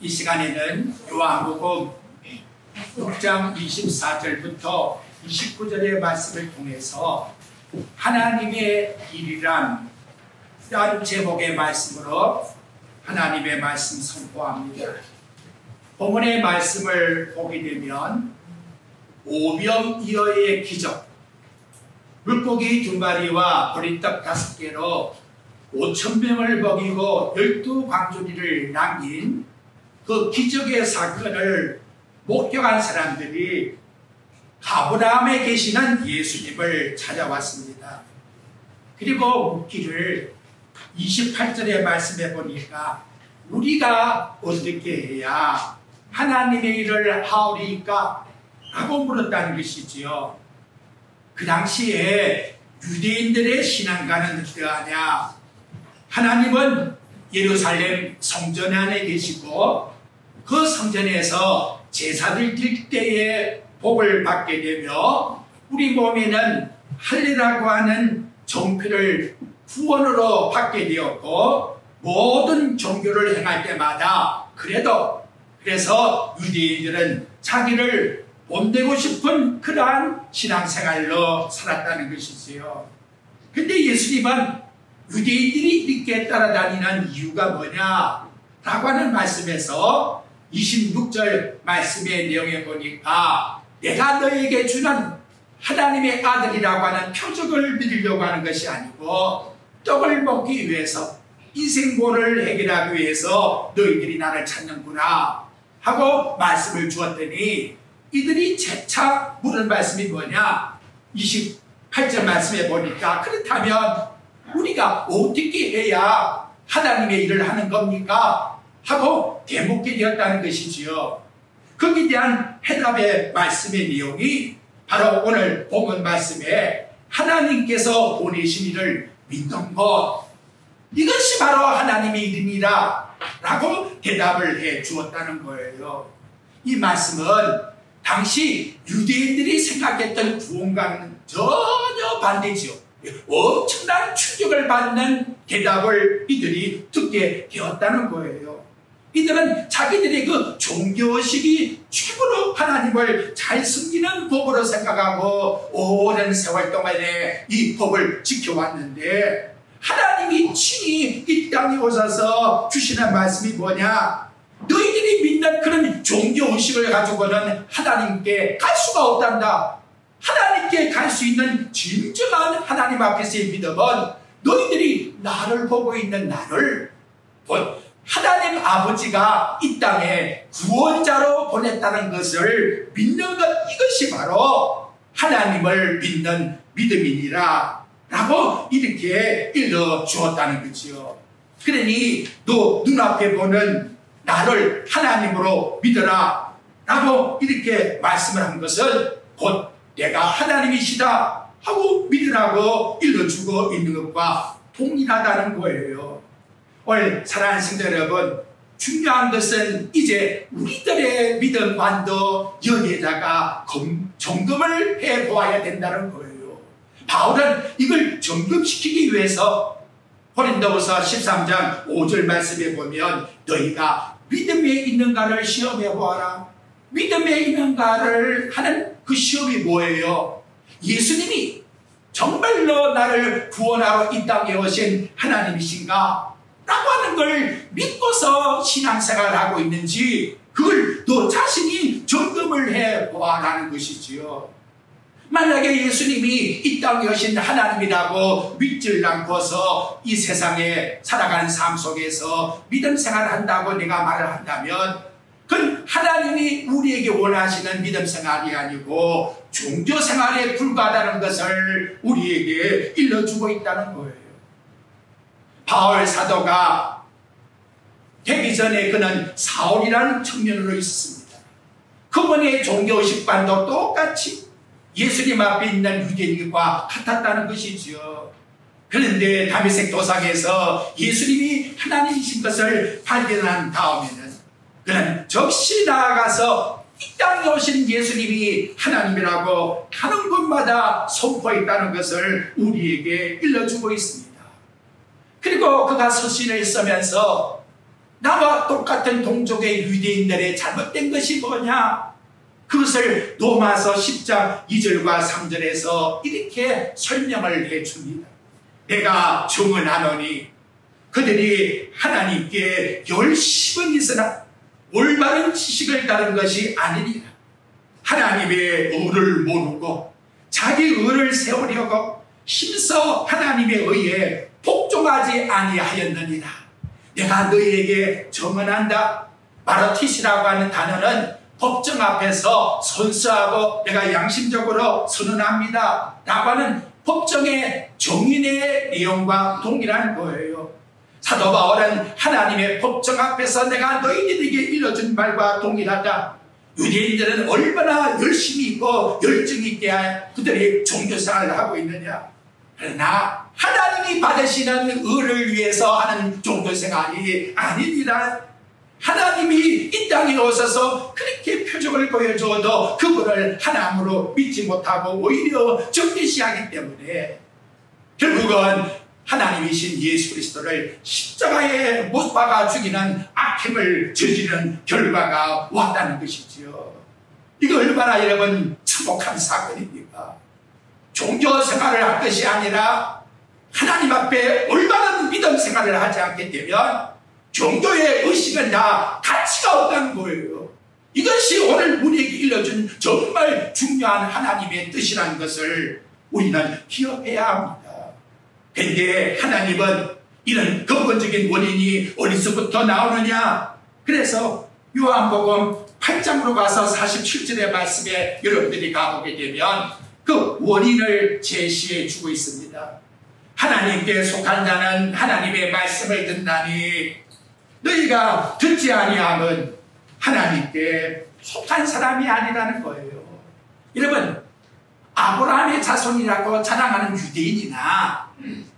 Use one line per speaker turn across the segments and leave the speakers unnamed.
이 시간에는 요한복음 6장 24절부터 29절의 말씀을 통해서 하나님의 일이란 이런 제목의 말씀으로 하나님의 말씀 선포합니다. 본문의 말씀을 보게 되면 오병이어의 기적, 물고기 2마리와 보리떡 5개로 5,000명을 먹이고 12광주리를 남긴 그 기적의 사건을 목격한 사람들이 가브라함에 계시는 예수님을 찾아왔습니다. 그리고 묻기를 28절의 말씀에 보니까 우리가 어떻게 해야 하나님의 일을 하오리까? 라고 물었다는 것이지요. 그 당시에 유대인들의 신앙과는 어떠하냐? 하나님은 예루살렘 성전 안에 계시고 그 성전에서 제사를 드릴 때에 복을 받게 되며 우리 몸에는 할례라고 하는 정표를 후원으로 받게 되었고 모든 종교를 행할 때마다 그래서 유대인들은 자기를 본되고 싶은 그러한 신앙생활로 살았다는 것이지요. 근데 예수님은 유대인들이 이렇게 따라다니는 이유가 뭐냐? 라고 하는 말씀에서 26절 말씀의 내용에 보니까 내가 너에게 주는 하나님의 아들이라고 하는 표적을 믿으려고 하는 것이 아니고 떡을 먹기 위해서 인생고를 해결하기 위해서 너희들이 나를 찾는구나 하고 말씀을 주었더니 이들이 재차 물은 말씀이 뭐냐? 28절 말씀에 보니까 그렇다면 우리가 어떻게 해야 하나님의 일을 하는 겁니까? 하고 되묻게 되었다는 것이지요. 거기에 대한 해답의 말씀의 내용이 바로 오늘 본문 말씀에 하나님께서 보내신 일을 믿는 것, 이것이 바로 하나님의 일이니라 라고 대답을 해 주었다는 거예요. 이 말씀은 당시 유대인들이 생각했던 구원과는 전혀 반대지요. 엄청난 충격을 받는 대답을 이들이 듣게 되었다는 거예요. 이들은 자기들의 그 종교의식이 최고로 하나님을 잘 숨기는 법으로 생각하고 오랜 세월 동안에 이 법을 지켜왔는데 하나님이 친히 이 땅에 오셔서 주시는 말씀이 뭐냐? 너희들이 믿는 그런 종교의식을 가지고는 하나님께 갈 수가 없단다. 하나님께 갈 수 있는 진정한 하나님 앞에서의 믿음은 너희들이 나를 보고 있는 나를 하나님 아버지가 이 땅에 구원자로 보냈다는 것을 믿는 것, 이것이 바로 하나님을 믿는 믿음이니라 라고 이렇게 일러주었다는 거지요. 그러니 너 눈앞에 보는 나를 하나님으로 믿어라 라고 이렇게 말씀을 한 것은 곧 내가 하나님이시다 하고 믿으라고 일러주고 있는 것과 동일하다는 거예요. 오늘 사랑하는 성도 여러분, 중요한 것은 이제 우리들의 믿음관도 여기에다가 점검을 해보아야 된다는 거예요. 바울은 이걸 점검시키기 위해서 고린도후서 13장 5절 말씀에 보면 너희가 믿음에 있는가를 시험해 보아라. 믿음에 있는가를 하는 그 시험이 뭐예요? 예수님이 정말로 나를 구원하러 이 땅에 오신 하나님이신가? 라고 하는 걸 믿고서 신앙생활을 하고 있는지 그걸 너 자신이 점검을 해보아라는 것이지요. 만약에 예수님이 이 땅에 오신 하나님이라고 믿질 않고서 이 세상에 살아가는 삶 속에서 믿음 생활을 한다고 내가 말을 한다면 그건 하나님이 우리에게 원하시는 믿음 생활이 아니고 종교 생활에 불과하다는 것을 우리에게 일러주고 있다는 거예요. 바울 사도가 되기 전에 그는 사울이라는 청년으로 있었습니다. 그분의 종교의식관도 똑같이 예수님 앞에 있는 유대인과 같았다는 것이지요. 그런데 다메섹 도상에서 예수님이 하나님이신 것을 발견한 다음에는 그는 즉시 나아가서 이 땅에 오신 예수님이 하나님이라고 가는 곳마다 선포했다는 것을 우리에게 일러주고 있습니다. 그리고 그가 서신을 쓰면서 나와 똑같은 동족의 유대인들의 잘못된 것이 뭐냐? 그것을 로마서 10장 2절과 3절에서 이렇게 설명을 해줍니다. 내가 증언하노니 그들이 하나님께 열심은 있으나 올바른 지식을 따른 것이 아니니라. 하나님의 의를 모르고 자기 의를 세우려고 힘써 하나님의 의에 복종하지 아니하였느니라. 내가 너희에게 증언한다. 마르티시라고 하는 단어는 법정 앞에서 선서하고 내가 양심적으로 선언합니다 라고 하는 법정의 정인의 내용과 동일한 거예요. 사도 바울은 하나님의 법정 앞에서 내가 너희들에게 일러준 말과 동일하다. 유대인들은 얼마나 열심히 있고 열정 있게 그들이 종교생활을 하고 있느냐. 그러나 하나님이 받으시는 의를 위해서 하는 종교생활이 아닙니다. 하나님이 이 땅에 오셔서 그렇게 표적을 보여줘도 그분을 하나님으로 믿지 못하고 오히려 정죄시하기 때문에 결국은 하나님이신 예수 그리스도를 십자가에 못 박아 죽이는 악행을 저지르는 결과가 왔다는 것이지요. 이거 얼마나 여러분 참혹한 사건입니까? 종교 생활을 할 것이 아니라 하나님 앞에 올바른 믿음 생활을 하지 않게 되면 종교의 의식은 다 가치가 없다는 거예요. 이것이 오늘 우리에게 일러준 정말 중요한 하나님의 뜻이라는 것을 우리는 기억해야 합니다. 그런데 하나님은 이런 근본적인 원인이 어디서부터 나오느냐? 그래서 요한복음 8장으로 가서 47절의 말씀에 여러분들이 가보게 되면 그 원인을 제시해 주고 있습니다. 하나님께 속한 자는 하나님의 말씀을 듣나니 너희가 듣지 아니함은 하나님께 속한 사람이 아니라는 거예요. 여러분, 아브라함의 자손이라고 자랑하는 유대인이나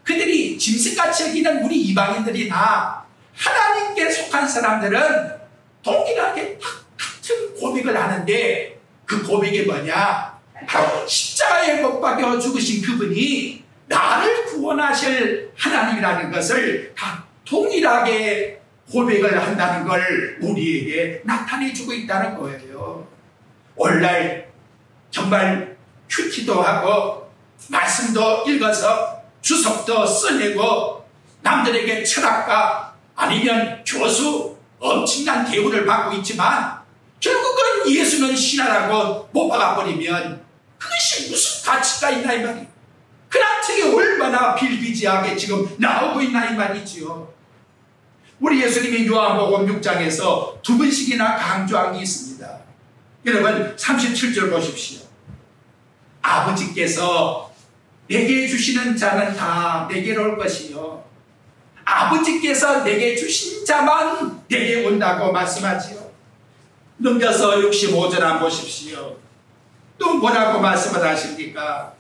그들이 짐승같이 여기는 우리 이방인들이나 하나님께 속한 사람들은 동일하게 같은 고백을 하는데 그 고백이 뭐냐? 바로 십자가에 못 박혀 죽으신 그분이 나를 구원하실 하나님이라는 것을 다 동일하게 고백을 한다는 걸 우리에게 나타내주고 있다는 거예요. 오늘날 정말 큐티도 하고 말씀도 읽어서 주석도 써내고 남들에게 철학가 아니면 교수 엄청난 대우를 받고 있지만 결국은 예수는 신하라고 못 박아버리면 그것이 무슨 가치가 있나 이 말이에요. 그 나책이 얼마나 빌비지하게 지금 나오고 있나 이 말이지요. 우리 예수님이 요한복음 6장에서 두 번씩이나 강조한 게 있습니다. 여러분 37절 보십시오. 아버지께서 내게 주시는 자는 다 내게로 올 것이요 아버지께서 내게 주신 자만 내게 온다고 말씀하지요. 넘겨서 65절 한번 보십시오. 또 뭐라고 말씀을 하십니까?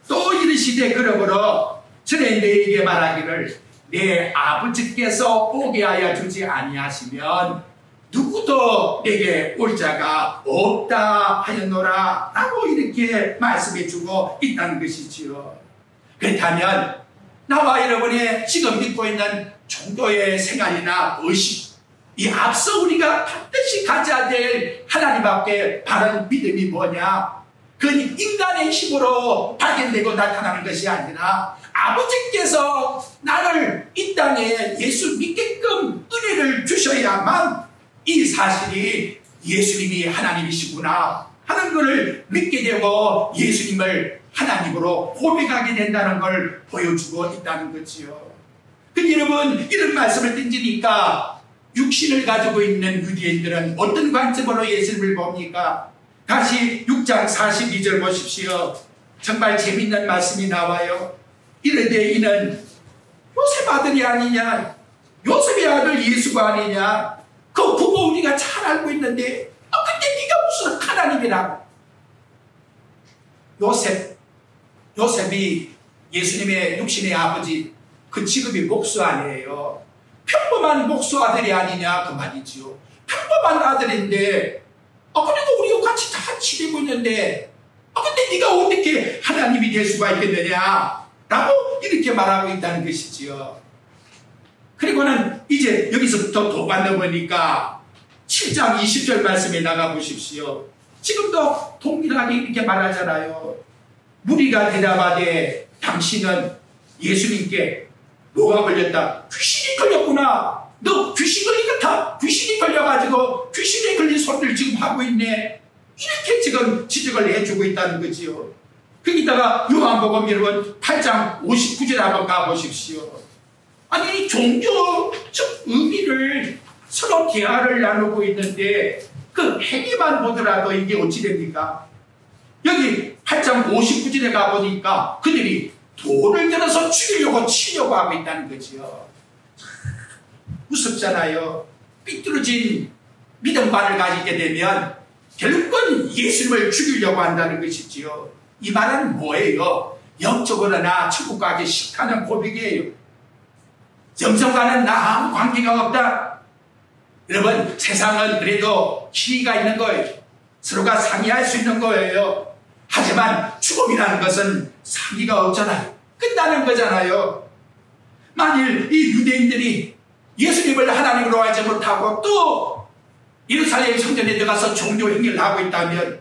또 이르시되 그러므로 전에 너에게 말하기를 내 아버지께서 오게 하여 주지 아니하시면 누구도 내게 올 자가 없다 하였노라 라고 이렇게 말씀해 주고 있다는 것이지요. 그렇다면 나와 여러분의 지금 믿고 있는 종교의 생활이나 의식 이 앞서 우리가 반드시 가져야 될 하나님 앞에 바른 믿음이 뭐냐? 그건 인간의 힘으로 발견되고 나타나는 것이 아니라 아버지께서 나를 이 땅에 예수 믿게끔 은혜를 주셔야만 이 사실이 예수님이 하나님이시구나 하는 것을 믿게 되고 예수님을 하나님으로 고백하게 된다는 걸 보여주고 있다는 거지요. 근데 여러분 이런 말씀을 던지니까 육신을 가지고 있는 유대인들은 어떤 관점으로 예수님을 봅니까? 다시 6장 42절 보십시오. 정말 재밌는 말씀이 나와요. 이르되 이는 요셉 아들이 아니냐? 요셉의 아들 예수가 아니냐? 그 부모 우리가 잘 알고 있는데 근데 네가 무슨 하나님이라고? 요셉이 예수님의 육신의 아버지 그 직업이 목수 아니에요. 평범한 목수 아들이 아니냐 그 말이지요. 평범한 아들인데 그래도 우리가 같이 다 지내고 있는데 근데 네가 어떻게 하나님이 될 수가 있겠느냐 라고 이렇게 말하고 있다는 것이지요. 그리고는 이제 여기 여기서부터 도가 넘으니까 7장 20절 말씀에 나가 보십시오. 지금도 동일하게 이렇게 말하잖아요. 무리가 대답하되 당신은 예수님께 뭐가 걸렸다? 귀신이 걸렸구나. 너 귀신 걸린 것 같아. 귀신이 걸려가지고 귀신에 걸린 소리를 지금 하고 있네. 이렇게 지금 지적을 해주고 있다는 거지요. 거기다가 요한복음 여러분 8장 59절 한번 가보십시오. 아니 종교적 의미를 서로 대화를 나누고 있는데 그 행위만 보더라도 이게 어찌 됩니까? 여기 8장 59절에 가보니까 그들이 돌을 들어서 죽이려고 치려고 하고 있다는 거지요. 무섭잖아요. 삐뚤어진 믿음만을 가지게 되면 결국은 예수님을 죽이려고 한다는 것이지요. 이 말은 뭐예요? 영적으로나 천국 가기 싫다는 고백이에요. 영성과는 나 아무 관계가 없다. 여러분 세상은 그래도 지위가 있는 거예요. 서로가 상의할 수 있는 거예요. 하지만 죽음이라는 것은 상의가 없잖아요. 끝나는 거잖아요. 만일 이 유대인들이 예수님을 하나님으로 알지 못하고 또 예루살렘 성전에 들어가서 종교 행위를 하고 있다면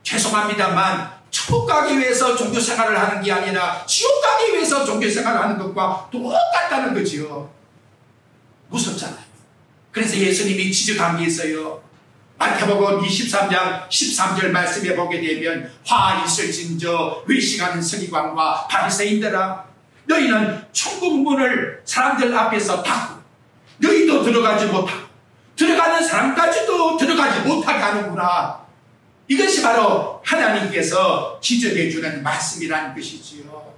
죄송합니다만 천국 가기 위해서 종교 생활을 하는 게 아니라 지옥 가기 위해서 종교 생활을 하는 것과 똑같다는 거지요. 무섭잖아요. 그래서 예수님이 지적한 게 있어요. 마태복음 23장 13절 말씀에 보게 되면 화 있을진저 외식하는 서기관과 바리새인들아 너희는 천국 문을 사람들 앞에서 닫고 너희도 들어가지 못하고 들어가는 사람까지도 들어가지 못하게 하는구나. 이것이 바로 하나님께서 지적해 주는 말씀이라는 것이지요.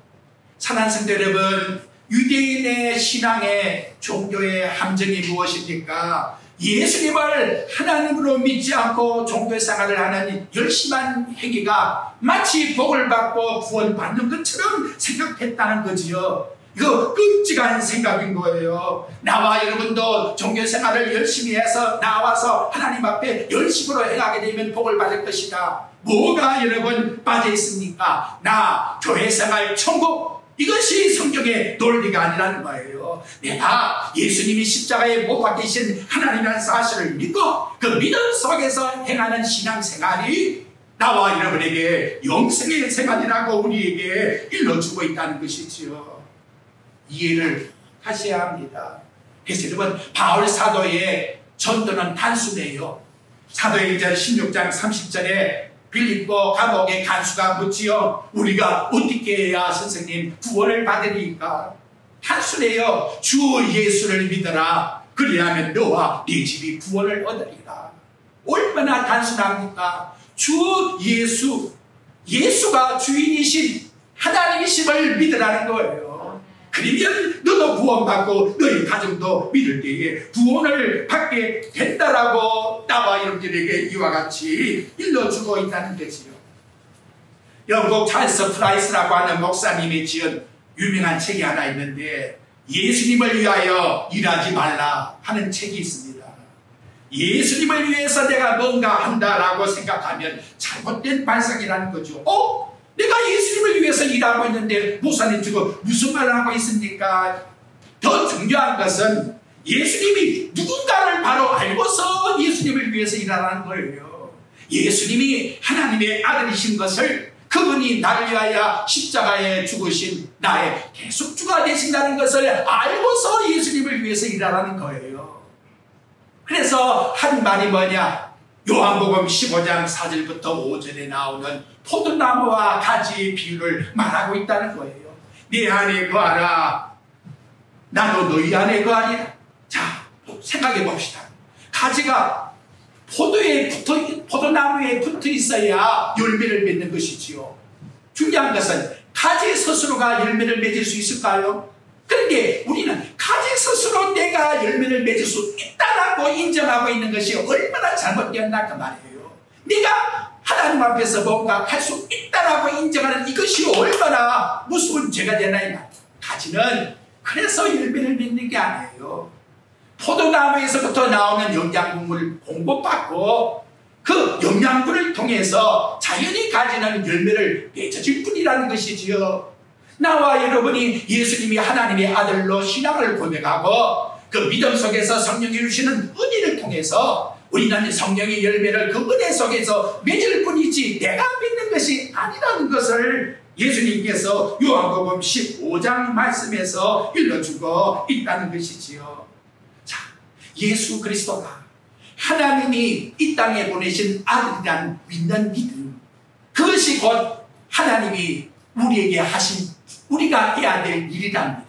사랑하는 성도 여러분, 유대인의 신앙의 종교의 함정이 무엇입니까? 예수님을 하나님으로 믿지 않고 종교생활을 하는 열심한 행위가 마치 복을 받고 구원받는 것처럼 생각했다는 거지요. 이거 끔찍한 생각인 거예요. 나와 여러분도 종교생활을 열심히 해서 나와서 하나님 앞에 열심으로 행하게 되면 복을 받을 것이다. 뭐가 여러분 빠져 있습니까? 나, 교회생활, 천국, 이것이 성경의 논리가 아니라는 거예요. 내가 예수님이 십자가에 못 박히신 하나님이라는 사실을 믿고 그 믿음 속에서 행하는 신앙생활이 나와 여러분에게 영생의 생활이라고 우리에게 일러주고 있다는 것이지요. 이해를 하셔야 합니다. 그래서 여러분 바울 사도의 전도는 단순해요. 사도행전 16장 30절에 빌립보 감옥의 간수가 묻지요. 우리가 어떻게 해야 선생님 구원을 받으리까? 단순해요. 주 예수를 믿어라. 그리하면 너와 네 집이 구원을 얻으리라. 얼마나 단순합니까? 주 예수, 예수가 주인이신 하나님이심을 믿으라는 거예요. 그러면 너도 구원받고 너희 가정도 믿을 때에 구원을 받게 된다라고 나와 여러분들에게 이와 같이 일러주고 있다는 것이요. 영국 찰스 프라이스라고 하는 목사님이 지은 유명한 책이 하나 있는데 예수님을 위하여 일하지 말라 하는 책이 있습니다. 예수님을 위해서 내가 뭔가 한다라고 생각하면 잘못된 발상이라는 거죠. 내가 예수님을 위해서 일하고 있는데 목사님 지금 무슨 말을 하고 있습니까? 더 중요한 것은 예수님이 누군가를 바로 알고서 예수님을 위해서 일하라는 거예요. 예수님이 하나님의 아들이신 것을, 그분이 나를 위하여 십자가에 죽으신 나의 대속주가 되신다는 것을 알고서 예수님을 위해서 일하라는 거예요. 그래서 한 말이 뭐냐? 요한복음 15장 4절부터 5절에 나오는 포도나무와 가지의 비유를 말하고 있다는 거예요. 네 안에 거하라. 나도 너희 안에 거하리라. 자, 생각해 봅시다. 가지가 포도나무에 붙어 있어야 열매를 맺는 것이지요. 중요한 것은 가지 스스로가 열매를 맺을 수 있을까요? 그런데 우리는 가지 스스로 내가 열매를 맺을 수 있다라고 인정하고 있는 것이 얼마나 잘못되었나 그 말이에요. 내가 하나님 앞에서 뭔가 할 수 있다라고 인정하는 이것이 얼마나 무서운 죄가 되나 이 말이에요. 가지는 그래서 열매를 맺는 게 아니에요. 포도나무에서부터 나오는 영양분을 공급받고 그 영양분을 통해서 자연히 가지는 열매를 맺어질 뿐이라는 것이지요. 나와 여러분이 예수님이 하나님의 아들로 신앙을 고백하고 그 믿음 속에서 성령이 주시는 은혜를 통해서 우리는 성령의 열매를 그 은혜 속에서 맺을 뿐이지 내가 믿는 것이 아니라는 것을 예수님께서 요한복음 15장 말씀에서 일러주고 있다는 것이지요. 자, 예수 그리스도가 하나님이 이 땅에 보내신 아들이란 믿는 믿음, 그것이 곧 하나님이 우리에게 하신 우리가 해야 될 일이랍니다.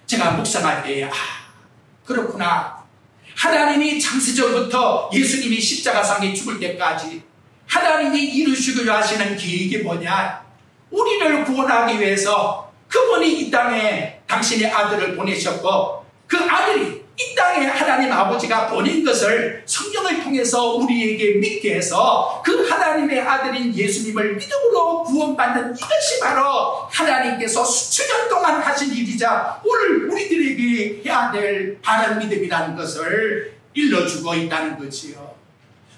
제가 묵상할 때 그렇구나. 하나님이 창세전부터 예수님이 십자가상에 죽을 때까지 하나님이 이루시고자 하시는 계획이 뭐냐? 우리를 구원하기 위해서 그분이 이 땅에 당신의 아들을 보내셨고 그 아들이 이 땅에 하나님 아버지가 보낸 것을 성령을 통해서 우리에게 믿게 해서 그 하나님의 아들인 예수님을 믿음으로 구원받는 이것이 바로 하나님께서 수천 년 동안 하신 일이자 오늘 우리들에게 해야 될 바른 믿음이라는 것을 일러주고 있다는 거지요.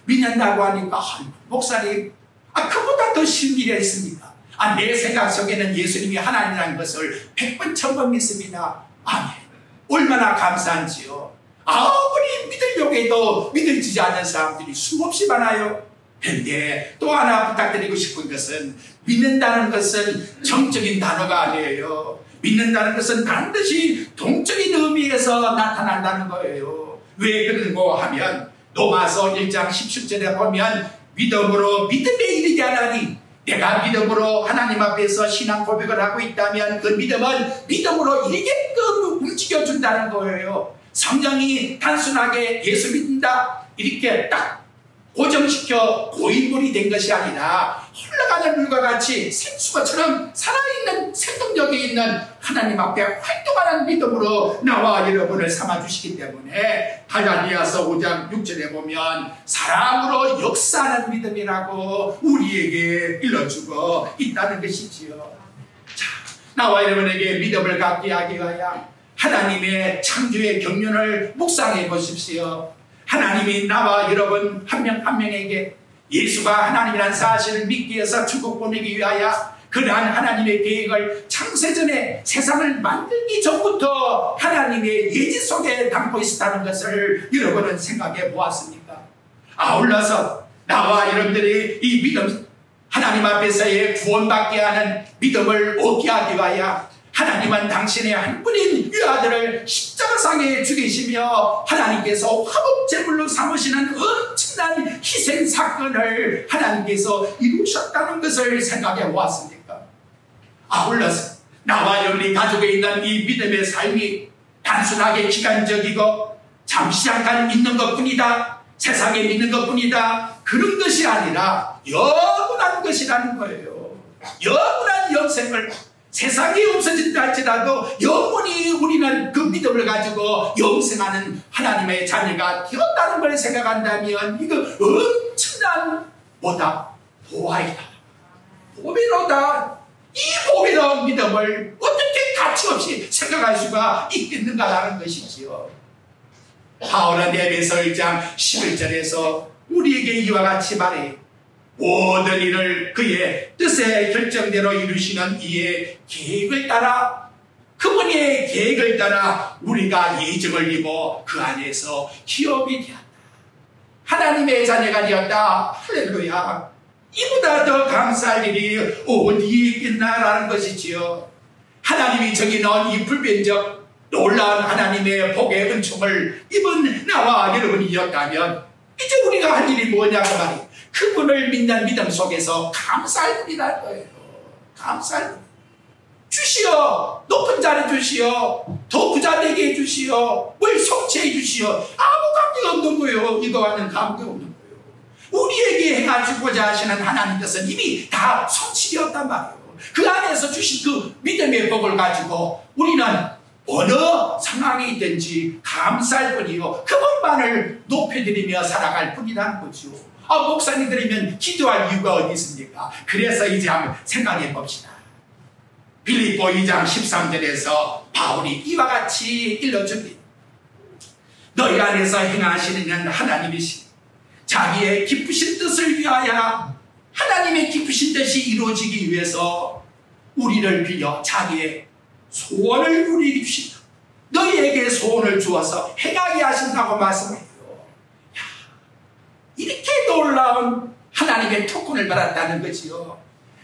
믿는다고 하니까 목사님 그보다 더 쉬운 일이 있습니까? 내 생각 속에는 예수님이 하나님이라는 것을 100번 1000번 믿습니다. 아멘. 얼마나 감사한지요. 아무리 믿으려고 해도 믿어지지 않는 사람들이 수없이 많아요. 그런데 또 하나 부탁드리고 싶은 것은 믿는다는 것은 정적인 단어가 아니에요. 믿는다는 것은 반드시 동적인 의미에서 나타난다는 거예요. 왜 그런고 하면 로마서 1장 17절에 보면 믿음으로 믿음에 이르게 하나니 내가 믿음으로 하나님 앞에서 신앙 고백을 하고 있다면 그 믿음은 믿음으로 이르게끔 움직여준다는 거예요. 성령이 단순하게 예수 믿는다 이렇게 딱 고정시켜 고인물이 된 것이 아니라 흘러가는 물과 같이 생수가처럼 살아있는 생동력이 있는 하나님 앞에 활동하는 믿음으로 나와 여러분을 삼아주시기 때문에 갈라디아서 5장 6절에 보면 사랑으로 역사하는 믿음이라고 우리에게 일러주고 있다는 것이지요. 자, 나와 여러분에게 믿음을 갖게 하기 위하여 하나님의 창조의 경륜을 묵상해 보십시오. 하나님이 나와 여러분 한 명 한 명에게 예수가 하나님이라는 사실을 믿기 위해서 축복 보내기 위하여 그러한 하나님의 계획을 창세전에 세상을 만들기 전부터 하나님의 예지 속에 담고 있었다는 것을 여러분은 생각해 보았습니까? 아울러서 나와 여러분들이 이 믿음 하나님 앞에서의 구원받게 하는 믿음을 얻게 하기 위하여 하나님은 당신의 한 분인 이 아들을 십자가상에 죽이시며 하나님께서 화목제물로 삼으시는 엄청난 희생 사건을 하나님께서 이루셨다는 것을 생각해 보았습니까? 아울러서 나와 여러분이 가지고 있는 이 믿음의 삶이 단순하게 기간적이고 잠시 잠깐 믿는 것뿐이다, 세상에 믿는 것뿐이다, 그런 것이 아니라 영원한 것이라는 거예요. 영원한 영생을 세상이 없어진다 할지라도 영원히 우리는 그 믿음을 가지고 영생하는 하나님의 자녀가 되었다는 걸 생각한다면 이거 엄청난 보다 보아이다, 보배로다. 이 보배로운 믿음을 어떻게 가치없이 생각할 수가 있겠는가라는 것이지요. 바울은 에베소 1장 11절에서 우리에게 이와 같이 말해 모든 일을 그의 뜻의 결정대로 이루시는 이의 계획을 따라 그분의 계획을 따라 우리가 예정을 입어 그 안에서 기업이 되었다. 하나님의 자녀가 되었다. 할렐루야. 이보다 더 감사할 일이 어디에 있겠나라는 것이지요. 하나님이 정해놓은 이 불변적 놀라운 하나님의 복의 은총을 입은 나와 여러분이었다면 이제 우리가 할 일이 뭐냐고 말이에요. 그분을 믿는 믿음 속에서 감사할 뿐이라는 거예요. 감사할 뿐. 주시오. 높은 자를 주시오. 더 부자 되게 해주시오. 뭘 성취해 주시오. 아무 관계가 없는 거예요. 이거와는 관계가 없는 거예요. 우리에게 행하시고자 하시는 하나님께서는 이미 다 성취되었단 말이에요. 그 안에서 주신 그 믿음의 복을 가지고 우리는 어느 상황에 있든지 감사할 뿐이요. 그것만을 높여드리며 살아갈 뿐이라는 거죠. 목사님들이면 기도할 이유가 어디 있습니까? 그래서 이제 한번 생각해 봅시다. 빌립보 2장 13절에서 바울이 이와 같이 일러줍니다. 너희 안에서 행하시는 하나님이시 자기의 기쁘신 뜻을 위하여 하나님의 기쁘신 뜻이 이루어지기 위해서 우리를 빌려 자기의 소원을 우리에게 주신다. 너희에게 소원을 주어서 행하게 하신다고 말씀해요. 이렇게 놀라운 하나님의 특권을 받았다는 거지요.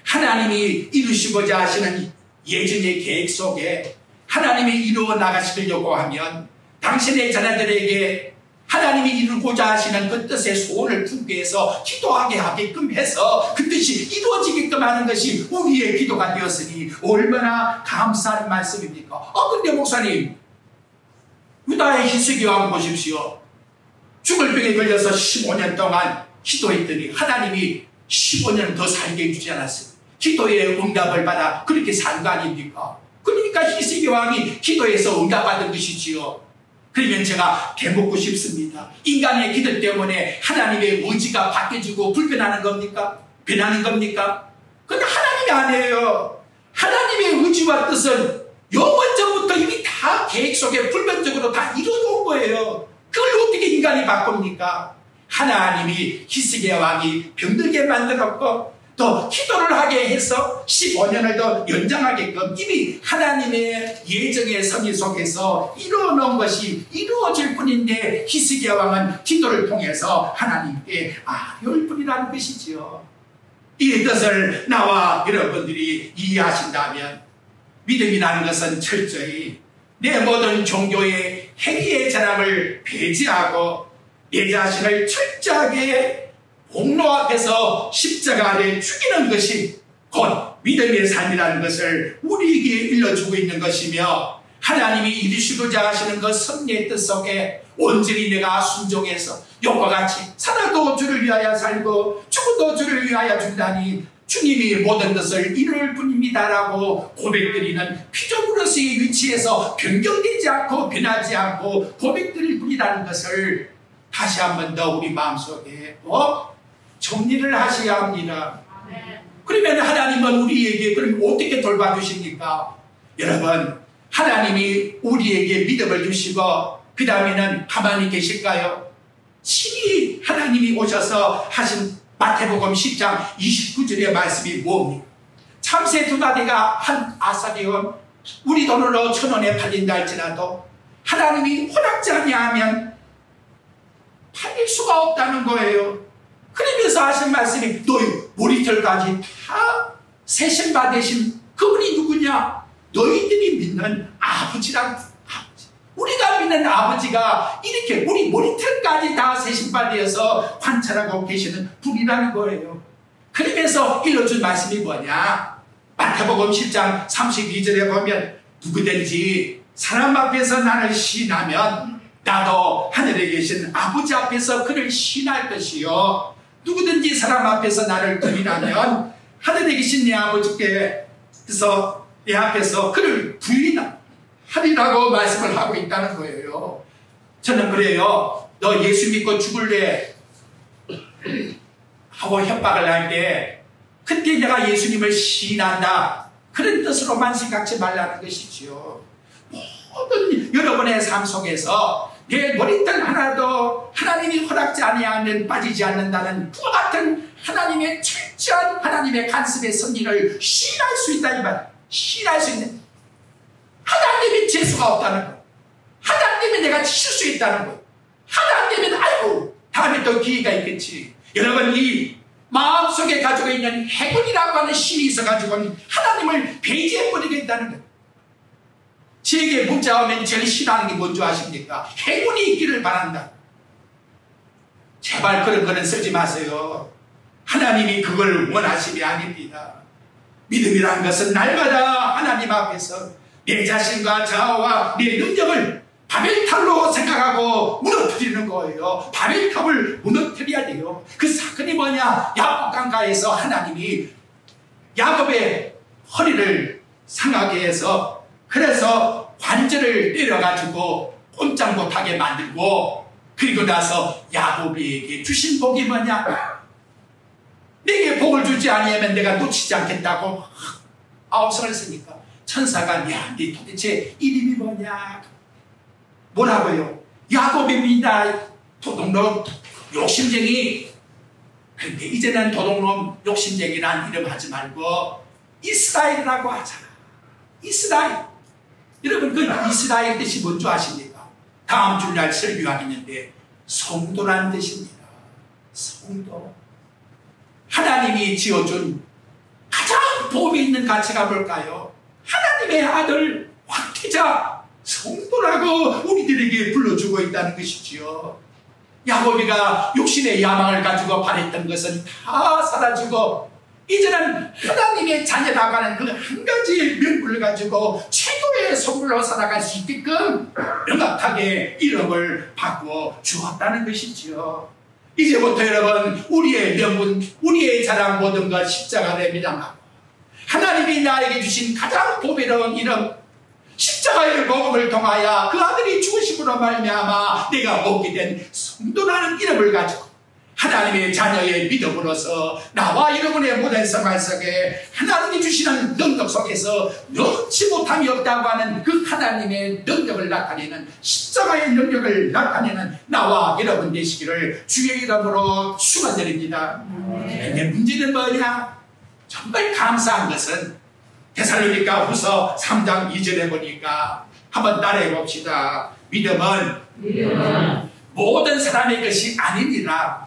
하나님이 이루시고자 하시는 예정의 계획 속에 하나님이 이루어 나가시려고 하면 당신의 자녀들에게 하나님이 이루고자 하시는 그 뜻의 소원을 분배해서 기도하게 하게끔 해서 그 뜻이 이루어지게끔 하는 것이 우리의 기도가 되었으니 얼마나 감사한 말씀입니까? 근데 목사님, 유다의 히스기 왕 보십시오. 죽을 병에 걸려서 15년 동안 기도했더니 하나님이 15년 더 살게 해주지 않았어요. 기도의 응답을 받아 그렇게 산 거 아닙니까? 그러니까 히스기 왕이 기도해서 응답받은 것이지요. 그러면 제가 되묻고 싶습니다. 인간의 기도 때문에 하나님의 의지가 바뀌어지고 불변하는 겁니까? 변하는 겁니까? 근데 하나님이 아니에요. 하나님의 의지와 뜻은 영원전부터 이미 다 계획 속에 불변적으로 다 이루어놓은 거예요. 그걸 어떻게 인간이 바꿉니까? 하나님이 히스기 왕이 병들게 만들었고 또 기도를 하게 해서 15년을 더 연장하게끔 이미 하나님의 예정의 섭리 속에서 이루어놓은 것이 이루어질 뿐인데 히스기 왕은 기도를 통해서 하나님께 아뢰올 뿐이라는 것이지요. 이 뜻을 나와 여러분들이 이해하신다면 믿음이라는 것은 철저히 내 모든 종교의 행위의 자랑을 배제하고 내 자신을 철저하게 공로 앞에서 십자가 아래 죽이는 것이 곧 믿음의 삶이라는 것을 우리에게 일러주고 있는 것이며 하나님이 이루시고자 하시는 그 섭리의 뜻 속에 온전히 내가 순종해서 욕과 같이 살아도 주를 위하여 살고 죽어도 주를 위하여 죽다니 주님이 모든 것을 이룰 뿐입니다라고 고백드리는 피조물로서의 위치에서 변경되지 않고 변하지 않고 고백드릴 뿐이라는 것을 다시 한 번 더 우리 마음속에 정리를 하셔야 합니다. 그러면 하나님은 우리에게 그럼 어떻게 돌봐주십니까? 여러분, 하나님이 우리에게 믿음을 주시고 그 다음에는 가만히 계실까요? 친히 하나님이 오셔서 하신 마태복음 10장 29절의 말씀이 뭡니까? 참새 두 마리가 한 아사리온 우리 돈으로 1,000원에 팔린다 할지라도 하나님이 허락지 아니하면 팔릴 수가 없다는 거예요. 그러면서 하신 말씀이 너희 머리털까지 다 세심받으신 그분이 누구냐? 너희들이 믿는 아버지란 아버지. 우리가 믿는 아버지가 이렇게 우리 머리털까지 다 세심받으셔서 관찰하고 계시는 분이라는 거예요. 그러면서 일러준 말씀이 뭐냐? 마태복음 10장 32절에 보면 누구든지 사람 앞에서 나를 시인하면 나도 하늘에 계신 아버지 앞에서 그를 시인할 것이요 누구든지 사람 앞에서 나를 부인하면 하늘에 계신 내 아버지께서 내 앞에서 그를 부인하리라고 말씀을 하고 있다는 거예요. 저는 그래요. 너 예수 믿고 죽을래 하고 협박을 할 때 그때 내가 예수님을 시인한다 그런 뜻으로만 생각지 말라는 것이지요. 모든 여러분의 삶 속에서 내 머리털 하나도 하나님이 허락지 아니하면 빠지지 않는다는 그와 같은 하나님의 철저한 하나님의 간섭의 섭리를 시인할 수 있다 이 말. 시인할 수 있는 하나님이 재수가 없다는 거. 하나님이 내가 칠 수 있다는 거. 하나님은 아이고 다음에 또 기회가 있겠지. 여러분 이 마음속에 가지고 있는 해군이라고 하는 신이 있어가지고 하나님을 배제해버리겠다는 거. 제게 문자 오면 제일 싫어하는 게 뭔지 아십니까? 행운이 있기를 바란다. 제발 그런 거는 쓰지 마세요. 하나님이 그걸 원하심이 아닙니다. 믿음이란 것은 날마다 하나님 앞에서 내 자신과 자아와 내 능력을 바벨탑으로 생각하고 무너뜨리는 거예요. 바벨탑을 무너뜨려야 돼요. 그 사건이 뭐냐? 야곱 강가에서 하나님이 야곱의 허리를 상하게 해서 그래서 관절을 때려가지고 꼼짝 못하게 만들고 그리고 나서 야곱에게 주신 복이 뭐냐? 내게 복을 주지 아니하면 내가 놓치지 않겠다고 아홉성을 쓰니까 천사가 야, 네 도대체 이름이 뭐냐? 뭐라고요? 야곱입니다. 도둑놈, 욕심쟁이. 근데 이제는 도둑놈, 욕심쟁이란 이름 하지 말고 이스라엘이라고 하자. 이스라엘. 여러분 그 이스라엘 뜻이 뭔지 아십니까? 다음 주날 설교하겠는데 성도라는 뜻입니다. 성도. 하나님이 지어준 가장 복이 있는 가치가 뭘까요? 하나님의 아들 황태자 성도라고 우리들에게 불러주고 있다는 것이지요. 야곱이가 육신의 야망을 가지고 바랬던 것은 다 사라지고 이제는 하나님의 자녀라고 하는 그 한 가지 명분을 가지고 최고의 선물로 살아갈 수 있게끔 명확하게 이름을 바꾸어 주었다는 것이지요. 이제부터 여러분 우리의 명분, 우리의 자랑 모든 것 십자가에 매장하고 하나님이 나에게 주신 가장 보배로운 이름 십자가의 복음을 통하여 그 아들이 죽으심으로 말미암아 내가 얻게 된 성도라는 이름을 가지고 하나님의 자녀의 믿음으로서 나와 여러분의 모든 생활 속에 하나님이 주시는 능력 속에서 넣지 못함이 없다고 하는 그 하나님의 능력을 나타내는 십자가의 능력을 나타내는 나와 여러분 되시기를 주의 이름으로 축원드립니다. 근데 문제는 뭐냐? 정말 감사한 것은 데살로니가 후서 3장 2절에 보니까 한번 따라해 봅시다. 믿음은 모든 사람의 것이 아니니라.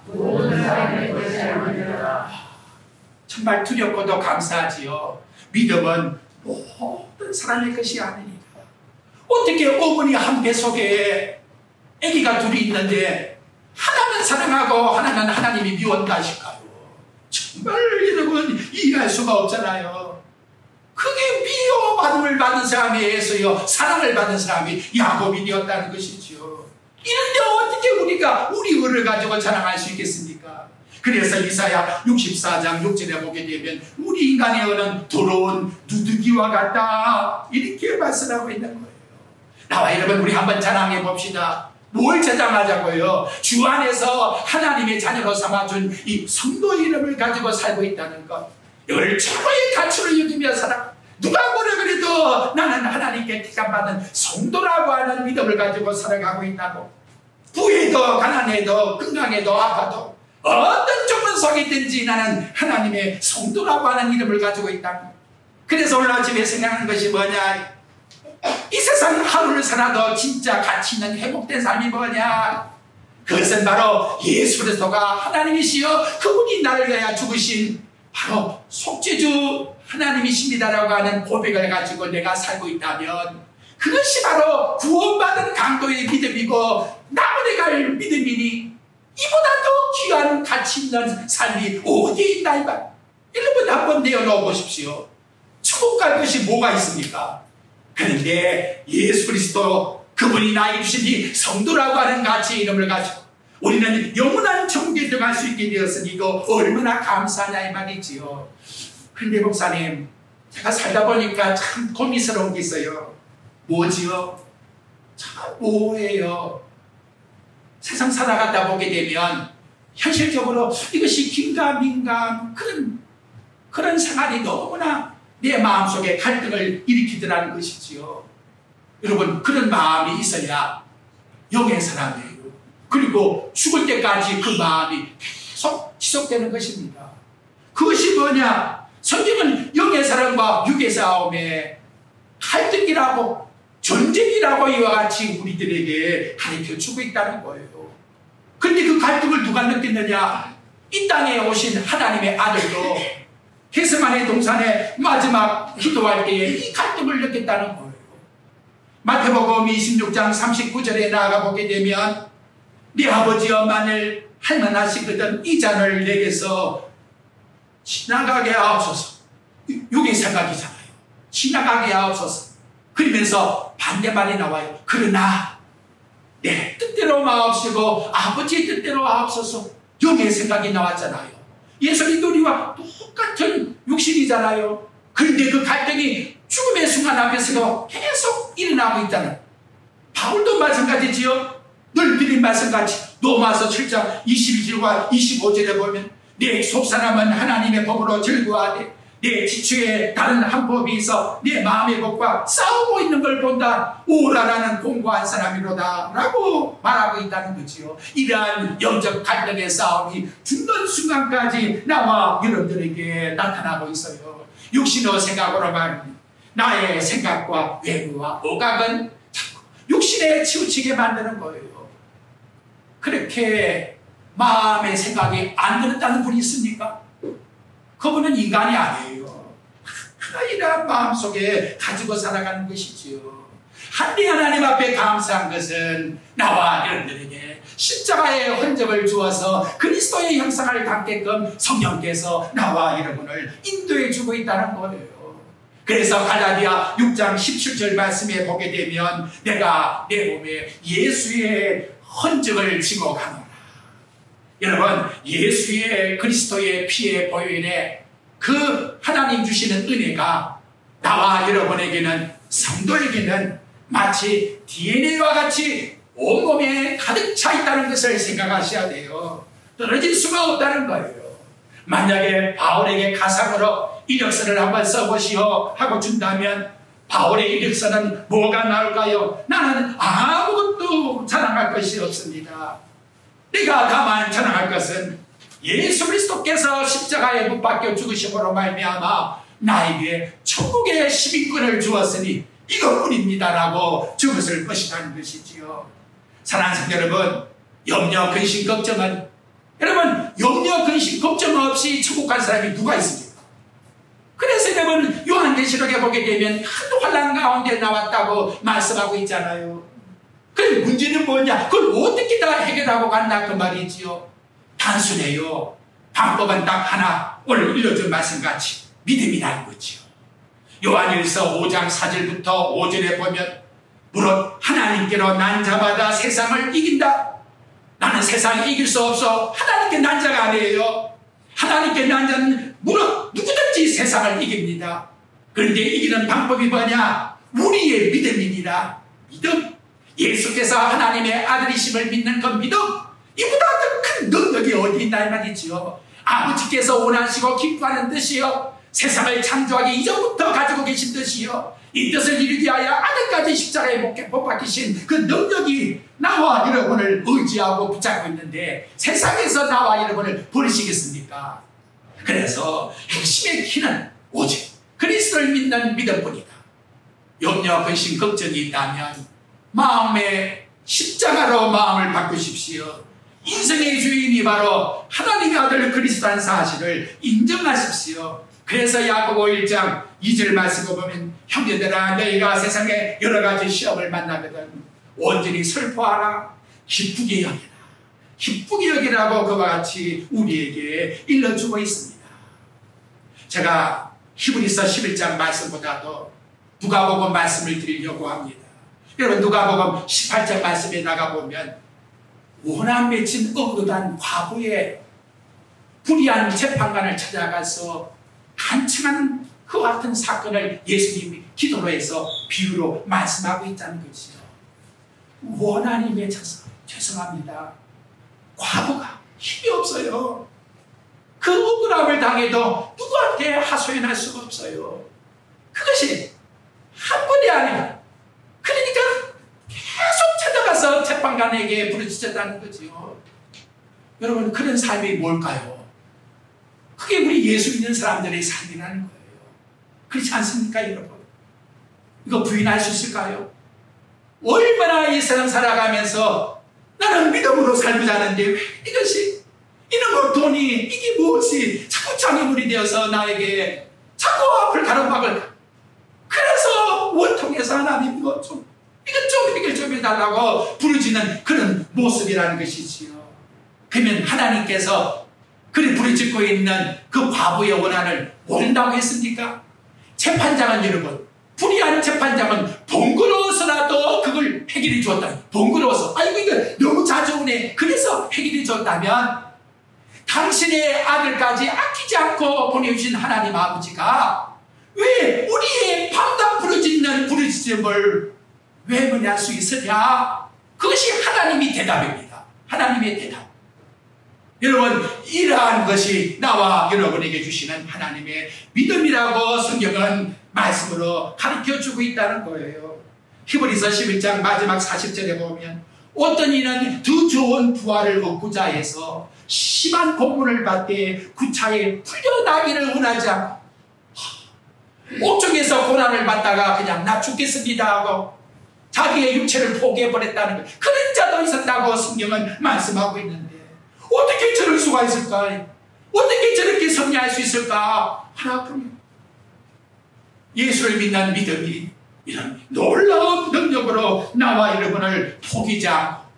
정말 두렵고도 감사하지요. 믿음은 모든 사람의 것이 아니니라. 어떻게 어머니 한 배 속에 아기가 둘이 있는데 하나는 사랑하고 하나는 하나님이 미웠다 하실까요? 정말 여러분 이해할 수가 없잖아요. 그게 미워받음을 받은 사람이 에서요 사랑을 받은 사람이 야곱이 되었다는 것이지요. 이런데 어떻게 우리가 우리 의를 가지고 자랑할 수 있겠습니까? 그래서 이사야 64장 6절에 보게 되면 우리 인간의 의는 더러운 누더기와 같다 이렇게 말씀하고 있는 거예요. 나와 여러분 우리 한번 자랑해 봅시다. 뭘 자랑하자고요? 주 안에서 하나님의 자녀로 삼아준 이 성도의 이름을 가지고 살고 있다는 것, 이걸 최고의 가치로 여기며 살아. 누가 뭐라 그래도 나는 하나님께 택함받은 성도라고 하는 믿음을 가지고 살아가고 있다고. 부해도 가난해도 건강해도 아파도 어떤 조건 속이든지 나는 하나님의 성도라고 하는 이름을 가지고 있다고. 그래서 오늘 아침에 생각하는 것이 뭐냐? 이 세상 하루를 살아도 진짜 가치 있는 회복된 삶이 뭐냐? 그것은 바로 예수 그리스도가 하나님이시여 그분이 나를 위하여 죽으신 바로 속죄주 하나님이십니다라고 하는 고백을 가지고 내가 살고 있다면 그것이 바로 구원받은 강도의 믿음이고 나무에 갈 믿음이니 이보다 더 귀한 가치 있는 삶이 어디에 있나 이 말. 여러분 한번 내어놓아 보십시오. 천국 갈 것이 뭐가 있습니까? 그런데 예수 그리스도 그분이 나에게 주신 이 성도라고 하는 가치의 이름을 가지고 우리는 영원한 천국에 들어갈 수 있게 되었으니 이거 얼마나 감사하냐 이 말이지요. 그런데 목사님 제가 살다 보니까 참 고민스러운 게 있어요. 뭐지요? 참 뭐예요? 세상 살아가다 보게 되면 현실적으로 이것이 긴가민가 그런 생활이 너무나 내 마음속에 갈등을 일으키더라는 것이지요. 여러분 그런 마음이 있어야 영의 사람이에요. 그리고 죽을 때까지 그 마음이 계속 지속되는 것입니다. 그것이 뭐냐? 성경은 영의 사람과 육의 싸움에 갈등이라고 전쟁이라고 이와 같이 우리들에게 가르쳐주고 있다는 거예요. 그런데 그 갈등을 누가 느꼈느냐? 이 땅에 오신 하나님의 아들도 게세마네 동산에 마지막 기도할 때에 이 갈등을 느꼈다는 거예요. 마태복음 26장 39절에 나아가 보게 되면 네 아버지여 만일 할만하시거든 이 잔을 내게서 지나가게 하옵소서. 이게 생각이잖아요. 지나가게 하옵소서. 그러면서 반대말이 나와요. 그러나 내 뜻대로 마옵시고 아버지의 뜻대로 하옵소서. 여기에 생각이 나왔잖아요. 예수님도 우리와 똑같은 육신이잖아요. 그런데 그 갈등이 죽음의 순간 앞에서도 계속 일어나고 있다는. 바울도 마찬가지지요. 늘 드린 말씀같이 로마서 7장 21절과 25절에 보면 내 속사람은 하나님의 법으로 즐거워하되 내 지체에 다른 한 법이 있어 내 마음의 법과 싸우고 있는 걸 본다. 오라라는 공고한 사람이로다 라고 말하고 있다는 거지요. 이러한 영적 갈등의 싸움이 죽는 순간까지 나와 여러분들에게 나타나고 있어요. 육신의 생각으로 말합니다. 나의 생각과 외모와 오각은 자꾸 육신에 치우치게 만드는 거예요. 그렇게 마음의 생각이 안 들었다는 분이 있습니까? 그분은 인간이 아니에요. 이러한 마음속에 가지고 살아가는 것이지요. 한디 하나님 앞에 감사한 것은 나와 여러분들에게 십자가의 흔적을 주어서 그리스도의 형상을 담게끔 성령께서 나와 여러분을 인도해 주고 있다는 거예요. 그래서 갈라디아 6장 17절 말씀에 보게 되면 내가 내 몸에 예수의 흔적을 지고 가노라. 여러분, 예수의 그리스도의 피의 보혈에 그 하나님 주시는 은혜가 나와 여러분에게는, 성도에게는 마치 DNA와 같이 온몸에 가득 차 있다는 것을 생각하셔야 돼요. 떨어질 수가 없다는 거예요. 만약에 바울에게 가상으로 이력서를 한번 써보시오 하고 준다면 바울의 이력서는 뭐가 나올까요? 나는 아무것도 자랑할 것이 없습니다. 내가 다만 자랑할 것은 예수 그리스도께서 십자가에 못 박혀 죽으심으로 말미암아 나에게 천국의 시민권을 주었으니 이것뿐입니다라고 죽었을 것이라는 것이지요. 사랑하는 성도 여러분, 염려, 근심, 걱정은, 여러분, 염려, 근심, 걱정 없이 천국 간 사람이 누가 있습니까? 그래서 여러분, 요한계시록에 보게 되면 큰 환난 가운데 나왔다고 말씀하고 있잖아요. 그 문제는 뭐냐? 그걸 어떻게 다 해결하고 간다 그 말이지요. 단순해요. 방법은 딱 하나, 오늘 읽어준 말씀같이 믿음이라는 거지요. 요한일서 5장 4절부터 5절에 보면 무릇 하나님께로 난 자마다 세상을 이긴다. 나는 세상을 이길 수 없어. 하나님께 난 자가 아니에요. 하나님께 난 자는 무릇 누구든지 세상을 이깁니다. 그런데 이기는 방법이 뭐냐? 우리의 믿음입니다. 믿음. 예수께서 하나님의 아들이심을 믿는 그 믿음. 이보다 더 큰 능력이 어디 있나 이 말이지요. 아버지께서 원하시고 기뻐하는 뜻이요, 세상을 창조하기 이전부터 가지고 계신 뜻이요, 이 뜻을 이루기 위하여 아들까지 십자가에 못 박히신 그 능력이 나와 여러분을 의지하고 붙잡고 있는데 세상에서 나와 여러분을 버리시겠습니까? 그래서 핵심의 키는 오직 그리스도를 믿는 믿음뿐이다. 염려, 근심, 걱정이 있다면 마음의 십자가로 마음을 바꾸십시오. 인생의 주인이 바로 하나님의 아들 그리스도라는 사실을 인정하십시오. 그래서 야고보 1장 2절 말씀을 보면 형제들아, 너희가 세상에 여러 가지 시험을 만나거든 온전히 슬퍼하라, 기쁘게 여기라. 기쁘게 여기라고 그와 같이 우리에게 일러주고 있습니다. 제가 히브리서 11장 말씀보다도 누가복음 말씀을 드리려고 합니다. 여러분, 누가복음 18장 말씀에 나가보면 원한 맺힌 억울한 과부의 불의한 재판관을 찾아가서 간청하는 그 같은 사건을 예수님이 기도로 해서 비유로 말씀하고 있다는 것이죠. 원한이 맺혀서 죄송합니다. 과부가 힘이 없어요. 그 억울함을 당해도 누구한테 하소연할 수가 없어요. 그것이 한 번이 아니라, 그러니까 계속 찾아가서 재판관에게 부르짖었다는 거지요. 여러분, 그런 삶이 뭘까요? 그게 우리 예수 믿는 사람들의 삶이라는 거예요. 그렇지 않습니까, 여러분? 이거 부인할 수 있을까요? 얼마나 이 세상 살아가면서 나는 믿음으로 살고자 하는데 왜 이것이, 이놈의 돈이, 이게 무엇이 자꾸 장애물이 되어서 나에게 자꾸 앞을 가로막을까? 그래서 원통해서 하나님 이것 좀 해결 좀 해달라고 부르짖는 그런 모습이라는 것이지요. 그러면 하나님께서 그리 부르짖고 있는 그 과부의 원한을 모른다고 했습니까? 재판장은 여러분, 불의한 재판장은 번거로워서라도 그걸 해결해 주었다. 번거로워서, 아이고 이거 너무 자주 오네. 그래서 해결해 줬다면 당신의 아들까지 아끼지 않고 보내주신 하나님 아버지가 왜 우리의 밤낮 부르짖는 부르짖음을 외면할 수 있으냐? 그것이 하나님의 대답입니다. 하나님의 대답. 여러분, 이러한 것이 나와 여러분에게 주시는 하나님의 믿음이라고 성경은 말씀으로 가르쳐주고 있다는 거예요. 히브리서 11장 마지막 40절에 보면 어떤 이는 더 좋은 부활을 얻고자 해서 심한 고문을 받되 구차에 풀려나기를 원하지 않고, 옥중에서 고난을 받다가 그냥 나 죽겠습니다 하고 자기의 육체를 포기해버렸다는 거예요. 그런 자도 있었다고 성경은 말씀하고 있는데 어떻게 저럴 수가 있을까? 어떻게 저렇게 승리할 수 있을까? 하나뿐이에요. 예수를 믿는 믿음이 이런 놀라운 능력으로 나와 여러분을 포기하지 않고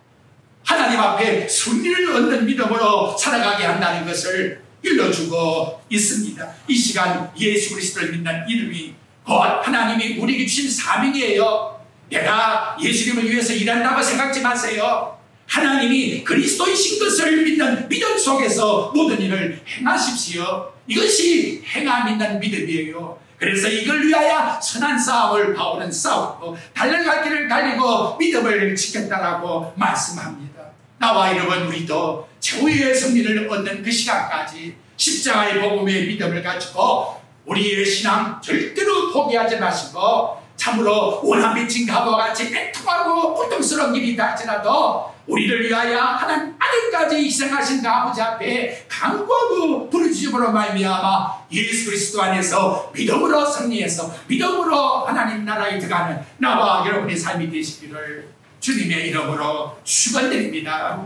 하나님 앞에 승리를 얻는 믿음으로 살아가게 한다는 것을 일러주고 있습니다. 이 시간 예수 그리스도를 믿는 이름이 곧 하나님이 우리에게 주신 사명이에요. 내가 예수님을 위해서 일한다고 생각지 마세요. 하나님이 그리스도이신 것을 믿는 믿음 속에서 모든 일을 행하십시오. 이것이 행함 있는 믿음이에요. 그래서 이걸 위하여 선한 싸움을 바울은 싸우고 달려갈 길을 달리고 믿음을 지켰다라고 말씀합니다. 나와 여러분 우리도 최후의 승리를 얻는 그 시간까지 십자가의 복음의 믿음을 가지고 우리의 신앙 절대로 포기하지 마시고 참으로 원한비친 가보와 같이 애통하고 고통스러운 일이 닥치라도 우리를 위하여 하나님 아들까지 희생하신 그 아버지 앞에 간구하고 부르짖음으로 말미암아 예수 그리스도 안에서 믿음으로 승리해서 믿음으로 하나님 나라에 들어가는 나와 여러분의 삶이 되시기를 주님의 이름으로 축원드립니다.